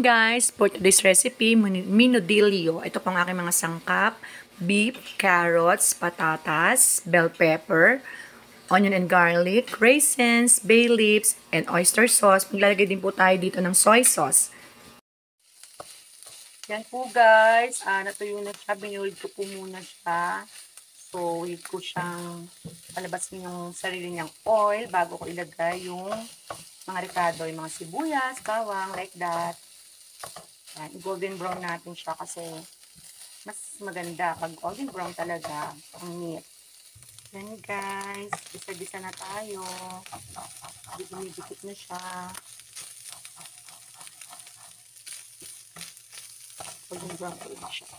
Guys, for today's recipe, minudilyo. Ito pang aking mga sangkap. Beef, carrots, patatas, bell pepper, onion and garlic, raisins, bay leaves, and oyster sauce. Maglalagay din po tayo dito ng soy sauce. Yan po guys. Natuyo na siya. Binulid ko po muna siya. So, wait ko siyang palabasin yung sarili niyang oil bago ko ilagay yung mga ricado, yung mga sibuyas, bawang, like that. Yan, golden brown natin siya kasi mas maganda pag golden brown talaga ang meat. Yan guys, isa-gisa na tayo. Dumidikit na siya. Golden brown pa rin siya.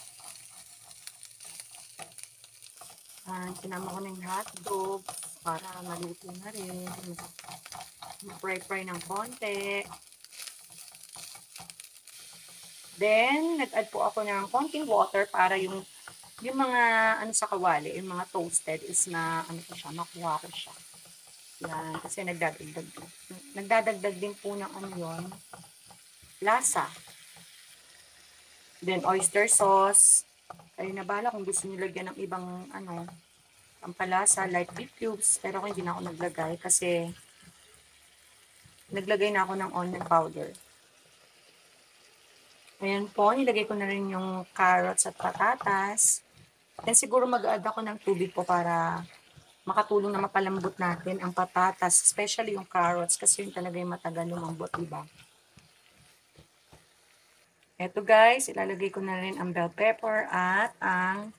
Sinama ko na yung hotdog para maluto na rin. Fry-fry ng konti. Then, nag-add po ako ng konting water para yung mga ano sa kawali, yung mga toasted is na ano ko siya, makuha ko siya. Yan, kasi nagdadagdag din po ng ano yun, lasa. Then, oyster sauce. Kayo na bala kung gusto nyo lagyan ng ibang ano, pampalasa, like beef cubes. Pero ako hindi na ako naglagay kasi naglagay na ako ng onion powder. Ayan po, nilagay ko na rin yung carrots at patatas. Then siguro mag-add ako ng tubig po para makatulong na mapalambot natin ang patatas, especially yung carrots kasi yun talaga yung matagal lumambot, diba? Eto guys, ilalagay ko na rin ang bell pepper at ang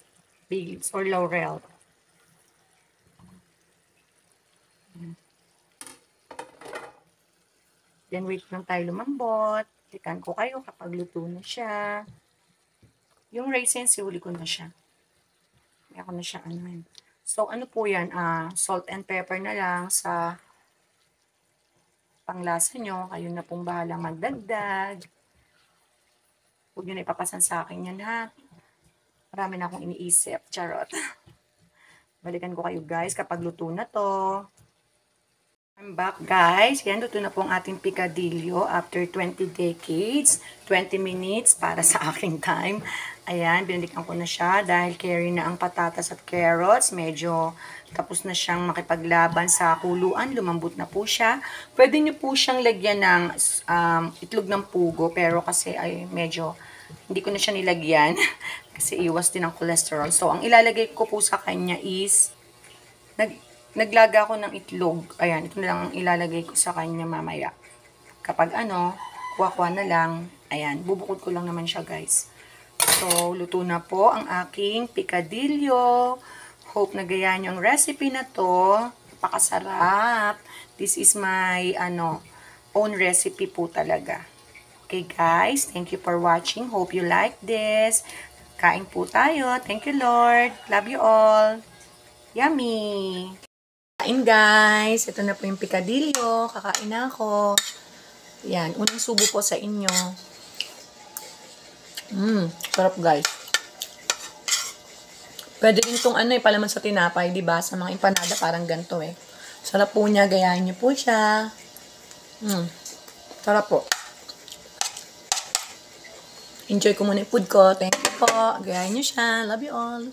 bay leaves or laurel. Then wait lang tayo lumambot. Tikan ko kayo kapag luto na siya. Yung raisins, huli ko na siya. May ako na siya ano. So ano po yan, salt and pepper na lang sa panglasa nyo. Kayo na pong bahala magdagdag. Huwag nyo na ipapasan sa akin yan ha. Marami na akong iniisip. Charot. Balikan ko kayo guys kapag luto na to. I'm back guys. Yan, luto na po ang ating picadillo after 20 decades. 20 minutes para sa aking time. Ayan, binalikan ko na siya dahil carry na ang patatas at carrots. Medyo tapos na siyang makipaglaban sa kuluan. Lumambot na po siya. Pwede nyo po siyang lagyan ng itlog ng pugo. Pero kasi ay medyo hindi ko na siya nilagyan. Kasi iwas din ang cholesterol. So, ang ilalagay ko po sa kanya is naglaga ako ng itlog. Ayan, ito na lang ang ilalagay ko sa kanya mamaya. Kapag ano, kuha-kuha na lang. Ayan, bubukod ko lang naman siya guys. So, luto na po ang aking picadillo. Hope na gayaan nyo ang recipe na to. Napakasarap. This is my own recipe po talaga. Okay guys, thank you for watching. Hope you like this. Kain po tayo. Thank you Lord. Love you all. Yummy! Kain guys. Ito na po yung picadillo. Kakain na ako. Yan. Unang subo po sa inyo. Sarap guys. Pwede rin itong palaman sa tinapay, diba? Sa mga empanada parang ganito eh. Sarap po niya. Gayahin niyo po siya. Sarap po. Enjoy ko muna yung food ko. Thank you po. Gayahin niyo siya. Love you all.